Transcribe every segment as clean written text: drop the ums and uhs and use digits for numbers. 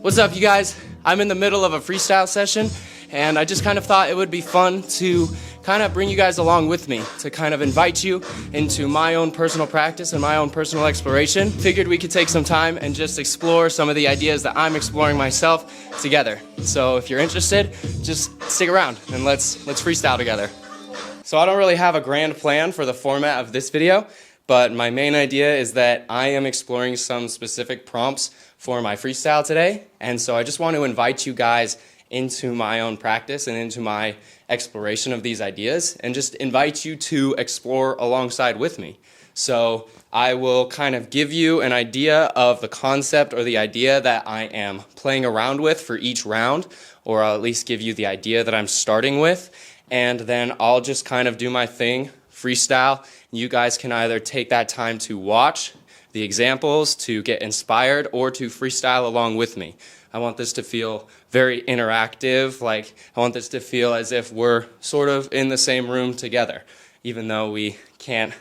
What's up, you guys? I'm in the middle of a freestyle session, and I just kind of thought it would be fun to kind of bring you guys along with me, to kind of invite you into my own personal practice and my own personal exploration. Figured we could take some time and just explore some of the ideas that I'm exploring myself together. So if you're interested, just stick around and let's freestyle together. So I don't really have a grand plan for the format of this video, but my main idea is that I am exploring some specific prompts for my freestyle today, and so I just want to invite you guys into my own practice and into my exploration of these ideas, and just invite you to explore alongside with me. So I will kind of give you an idea of the concept or the idea that I am playing around with for each round, or I'll at least give you the idea that I'm starting with, and then I'll just kind of do my thing, freestyle. You guys can either take that time to watch the examples, to get inspired, or to freestyle along with me. I want this to feel very interactive, like I want this to feel as if we're sort of in the same room together. Even though we can't,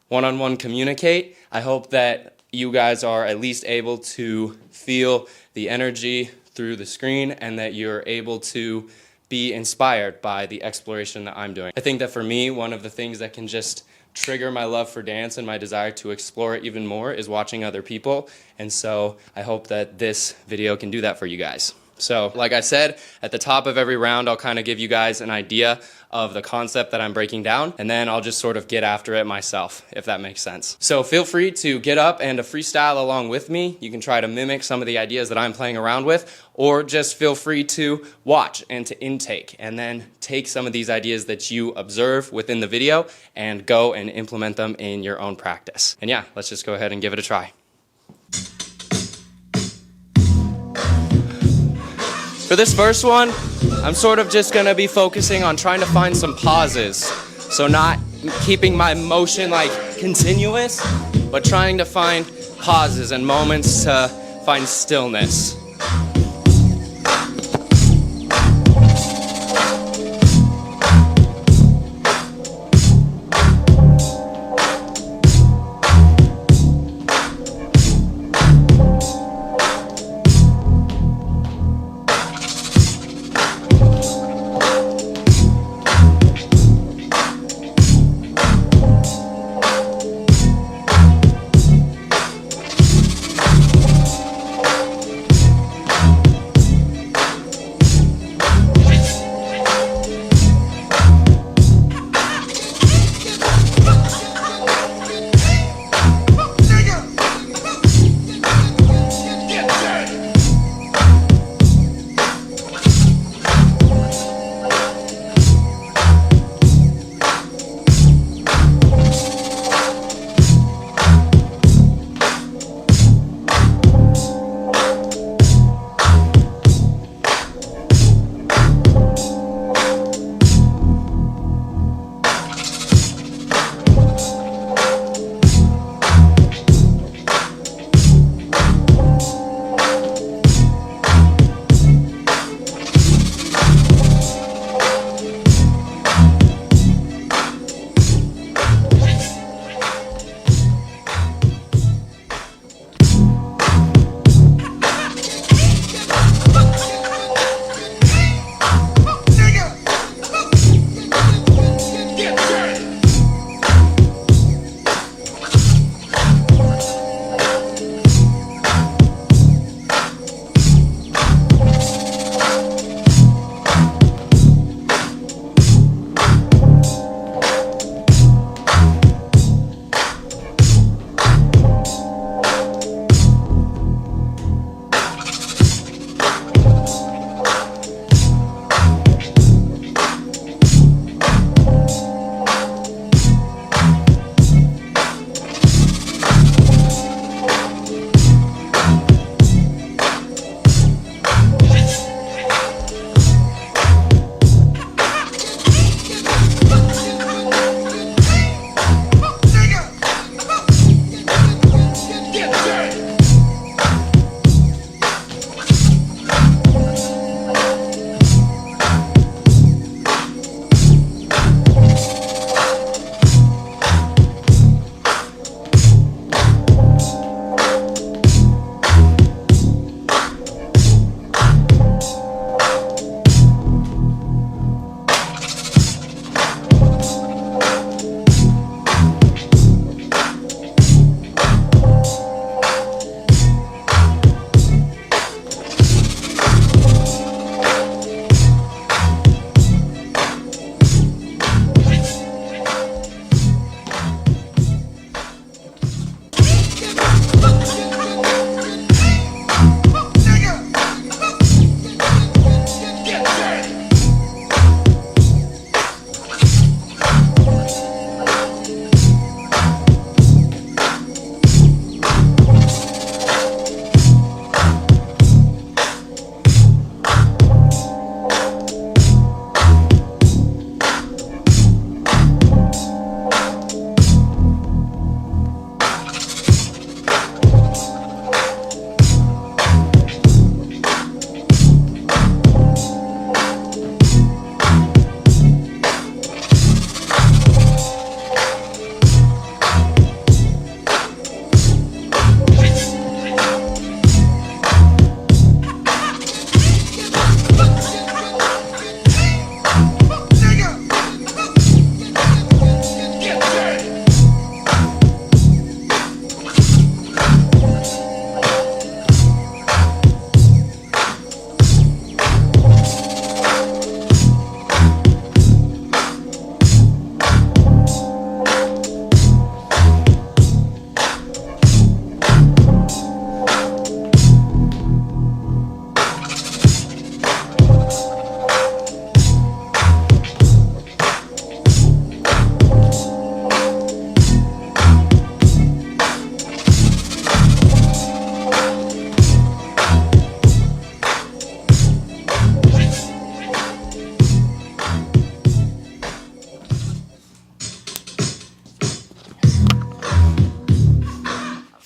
one-on-one communicate, I hope that you guys are at least able to feel the energy through the screen and that you're able to be inspired by the exploration that I'm doing. I think that for me, one of the things that can just trigger my love for dance and my desire to explore it even more is watching other people, and so I hope that this video can do that for you guys. So like I said, at the top of every round I'll kind of give you guys an idea of the concept that I'm breaking down, and then I'll just sort of get after it myself, if that makes sense. So feel free to get up and to freestyle along with me. You can try to mimic some of the ideas that I'm playing around with, or just feel free to watch and to intake, and then take some of these ideas that you observe within the video and go and implement them in your own practice. And yeah, let's just go ahead and give it a try. For this first one, I'm sort of just going to be focusing on trying to find some pauses. So not keeping my motion like continuous, but trying to find pauses and moments to find stillness.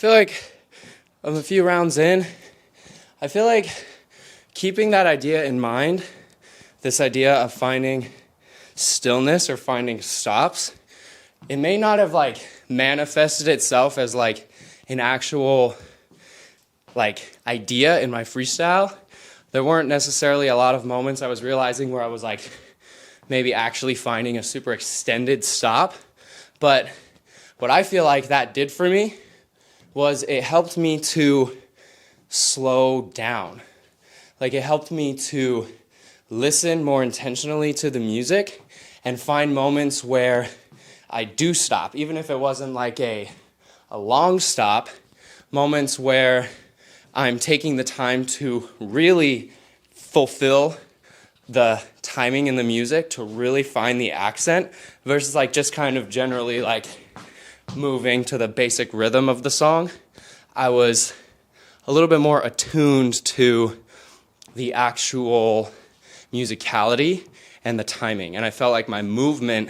feel like I'm a few rounds in. I feel like keeping that idea in mind, this idea of finding stillness or finding stops, it may not have like manifested itself as like an actual like idea in my freestyle. There weren't necessarily a lot of moments I was realizing where I was like maybe actually finding a super extended stop. But what I feel like that did for me was it helped me to slow down. Like it helped me to listen more intentionally to the music and find moments where I do stop, even if it wasn't like a long stop, moments where I'm taking the time to really fulfill the timing in the music, to really find the accent, versus like just kind of generally like moving to the basic rhythm of the song. I was a little bit more attuned to the actual musicality and the timing, and I felt like my movement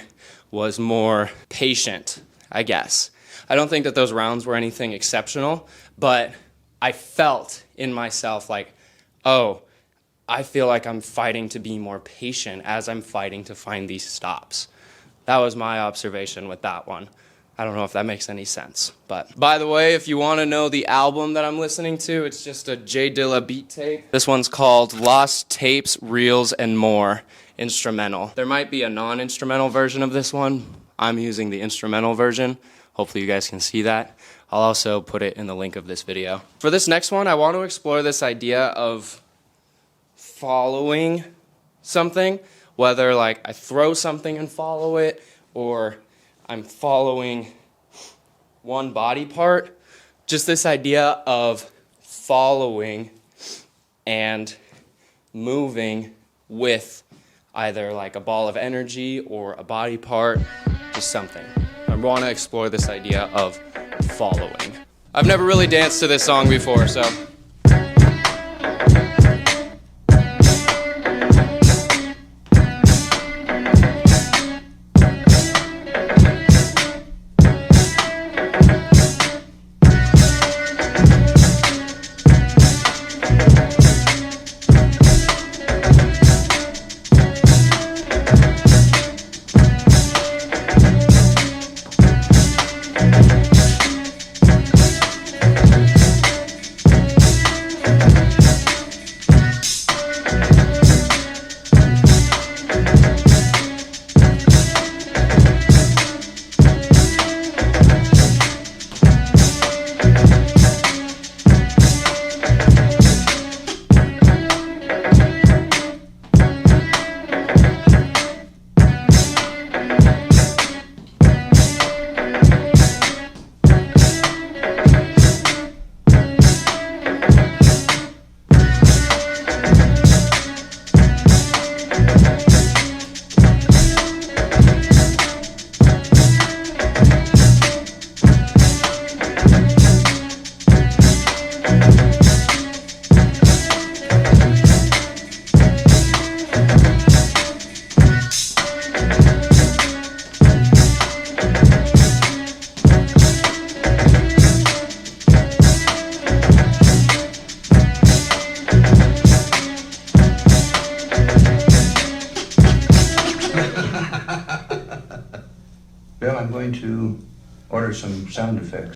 was more patient, I guess. I don't think that those rounds were anything exceptional, but I felt in myself like, oh, I feel like I'm fighting to be more patient as I'm fighting to find these stops. That was my observation with that one. I don't know if that makes any sense. But by the way, if you want to know the album that I'm listening to, it's just a J Dilla beat tape. This one's called Lost Tapes, Reels, and More instrumental. There might be a non-instrumental version of this one. I'm using the instrumental version. Hopefully you guys can see that. I'll also put it in the link of this video. For this next one, I want to explore this idea of following something, whether like I throw something and follow it, or I'm following one body part. Just this idea of following and moving with either like a ball of energy or a body part, just something. I want to explore this idea of following. I've never really danced to this song before, so. Well, I'm going to order some sound effects.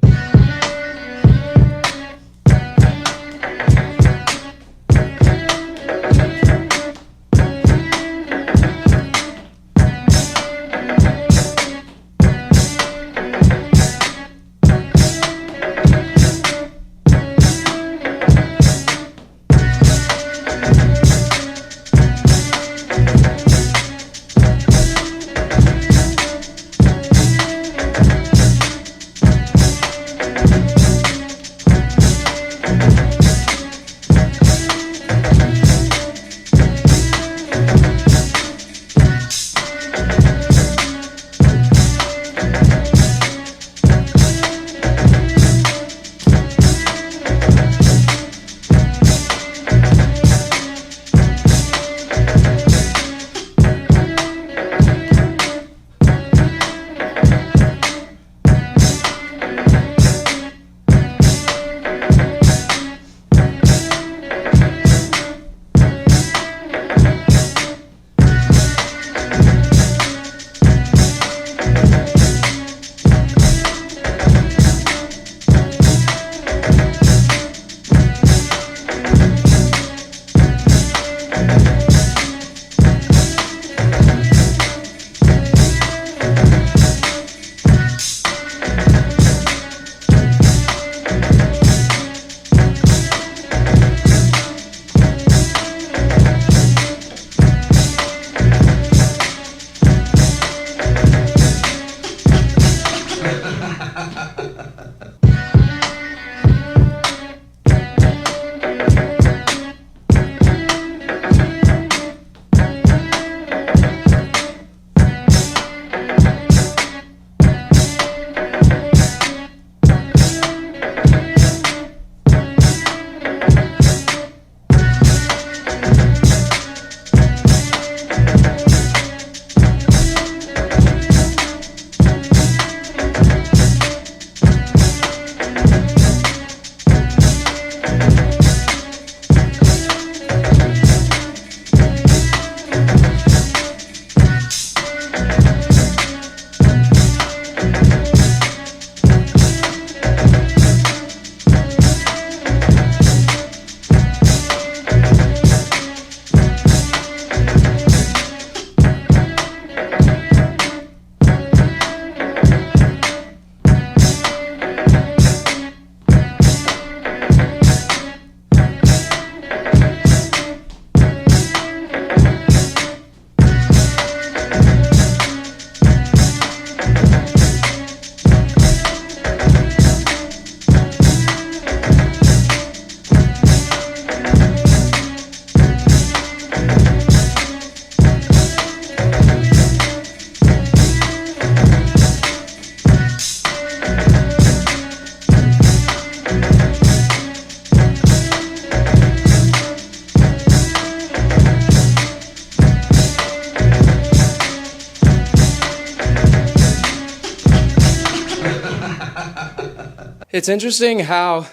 It's interesting how,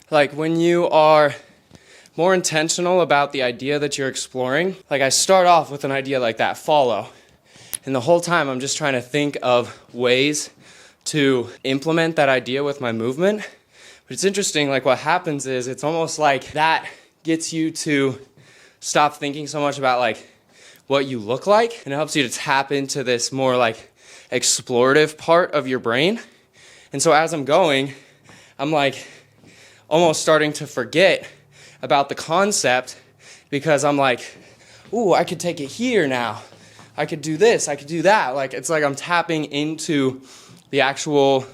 like, when you are more intentional about the idea that you're exploring, like I start off with an idea like that, follow. And the whole time I'm just trying to think of ways to implement that idea with my movement. But it's interesting, like what happens is it's almost like that gets you to stop thinking so much about like what you look like, and it helps you to tap into this more like explorative part of your brain. And so as I'm going, I'm like almost starting to forget about the concept because I'm like, ooh, I could take it here now. I could do this, I could do that. Like, it's like I'm tapping into the actual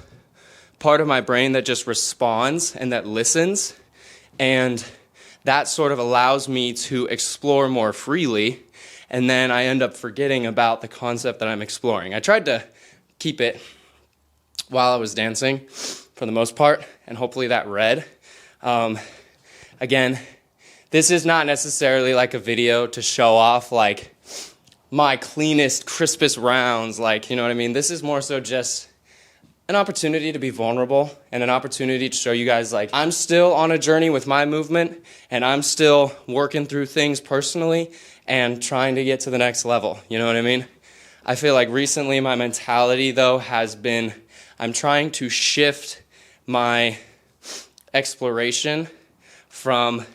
part of my brain that just responds and that listens. And that sort of allows me to explore more freely. And then I end up forgetting about the concept that I'm exploring. I tried to keep it while I was dancing for the most part, and hopefully that read. Again, this is not necessarily like a video to show off like my cleanest, crispest rounds, like, you know what I mean? This is more so just an opportunity to be vulnerable and an opportunity to show you guys like I'm still on a journey with my movement and I'm still working through things personally and trying to get to the next level, you know what I mean? I feel like recently my mentality though has been I'm trying to shift my exploration from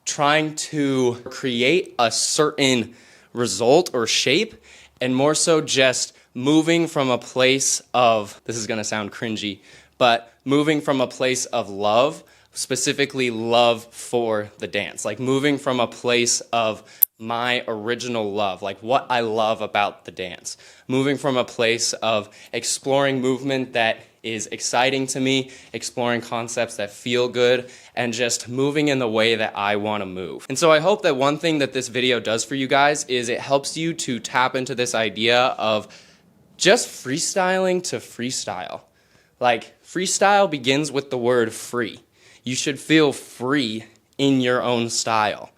trying to create a certain result or shape and more so just moving from a place of, this is going to sound cringy, but moving from a place of love, specifically love for the dance, like moving from a place of my original love, like what I love about the dance, moving from a place of exploring movement that is exciting to me, exploring concepts that feel good, and just moving in the way that I want to move. And so I hope that one thing that this video does for you guys is it helps you to tap into this idea of just freestyling to freestyle. Like, freestyle begins with the word free. You should feel free in your own style.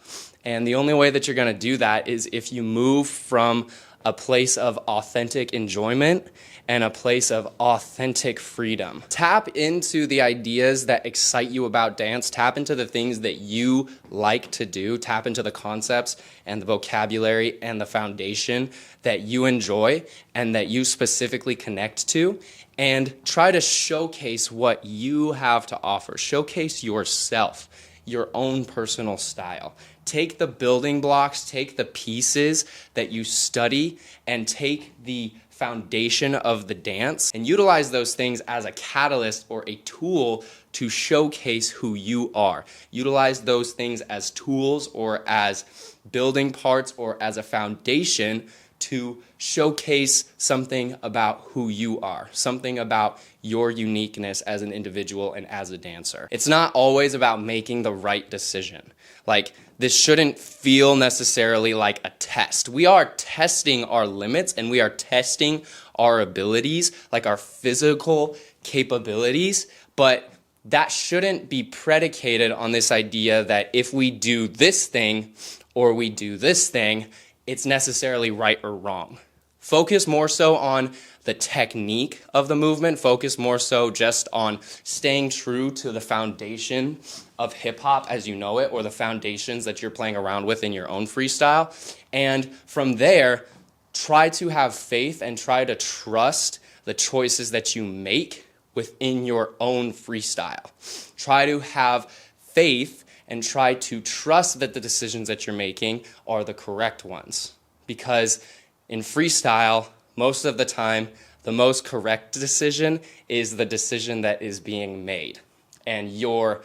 And the only way that you're going to do that is if you move from a place of authentic enjoyment and a place of authentic freedom. Tap into the ideas that excite you about dance. Tap into the things that you like to do. Tap into the concepts and the vocabulary and the foundation that you enjoy and that you specifically connect to. And try to showcase what you have to offer. Showcase yourself, your own personal style. Take the building blocks, take the pieces that you study, and take the foundation of the dance and utilize those things as a catalyst or a tool to showcase who you are. Utilize those things as tools or as building parts or as a foundation to showcase something about who you are, something about your uniqueness as an individual and as a dancer. It's not always about making the right decision. Like, this shouldn't feel necessarily like a test. We are testing our limits and we are testing our abilities, like our physical capabilities, but that shouldn't be predicated on this idea that if we do this thing or we do this thing, it's necessarily right or wrong. Focus more so on the technique of the movement. Focus more so just on staying true to the foundation of hip hop as you know it, or the foundations that you're playing around with in your own freestyle. And from there, try to have faith and try to trust the choices that you make within your own freestyle. Try to have faith and try to trust that the decisions that you're making are the correct ones. Because in freestyle, most of the time, the most correct decision is the decision that is being made. And your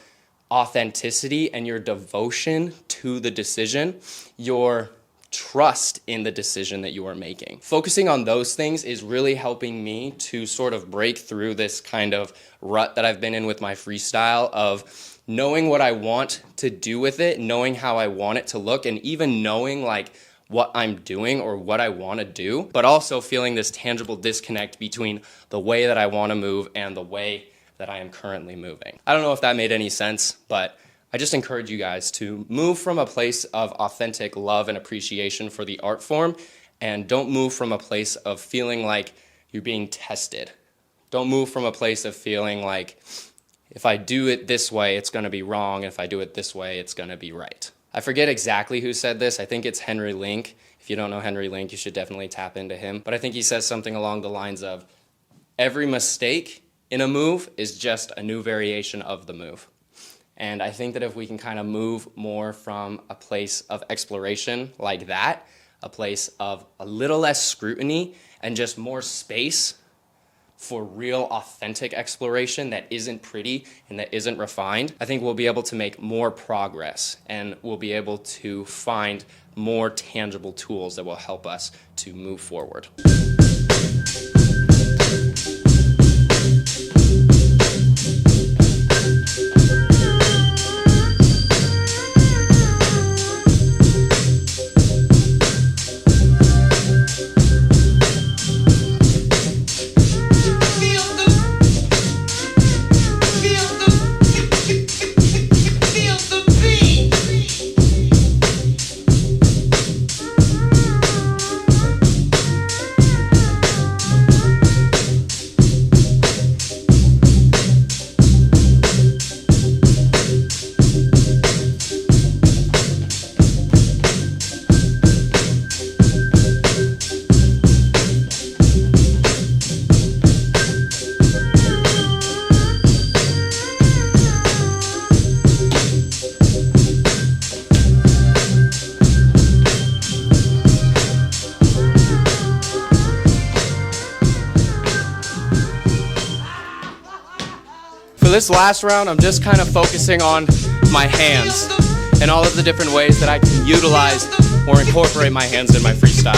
authenticity and your devotion to the decision, your trust in the decision that you are making. Focusing on those things is really helping me to sort of break through this kind of rut that I've been in with my freestyle of knowing what I want to do with it, knowing how I want it to look, and even knowing like what I'm doing or what I want to do, but also feeling this tangible disconnect between the way that I want to move and the way that I am currently moving. I don't know if that made any sense, but I just encourage you guys to move from a place of authentic love and appreciation for the art form, and don't move from a place of feeling like you're being tested. Don't move from a place of feeling like if I do it this way, it's going to be wrong. If I do it this way, it's going to be right. I forget exactly who said this. I think it's Henry Link. If you don't know Henry Link, you should definitely tap into him. But I think he says something along the lines of, every mistake in a move is just a new variation of the move. And I think that if we can kind of move more from a place of exploration like that, a place of a little less scrutiny and just more space for real authentic exploration that isn't pretty and that isn't refined, I think we'll be able to make more progress and we'll be able to find more tangible tools that will help us to move forward. For this last round, I'm just kind of focusing on my hands and all of the different ways that I can utilize or incorporate my hands in my freestyle.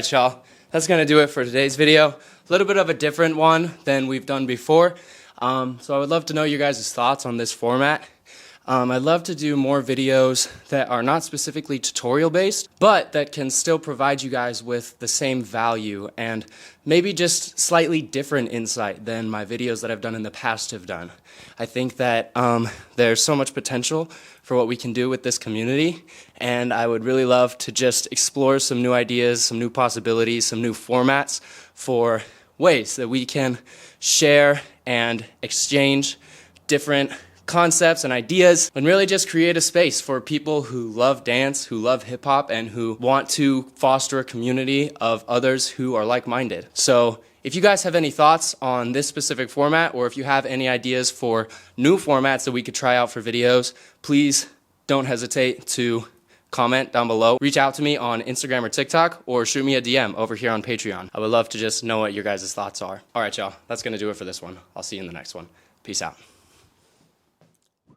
right, y'all. That's going to do it for today's video. A little bit of a different one than we've done before. So I would love to know your guys' thoughts on this format. I'd love to do more videos that are not specifically tutorial based, but that can still provide you guys with the same value and maybe just slightly different insight than my videos that I've done in the past have done. I think that there's so much potential for what we can do with this community, and I would really love to just explore some new ideas, some new possibilities, some new formats for ways that we can share and exchange different concepts and ideas, and really just create a space for people who love dance, who love hip hop, and who want to foster a community of others who are like-minded. So if you guys have any thoughts on this specific format, or if you have any ideas for new formats that we could try out for videos, please don't hesitate to comment down below. Reach out to me on Instagram or TikTok, or shoot me a DM over here on Patreon. I would love to just know what your guys' thoughts are. All right, y'all, that's gonna do it for this one. I'll see you in the next one. Peace out.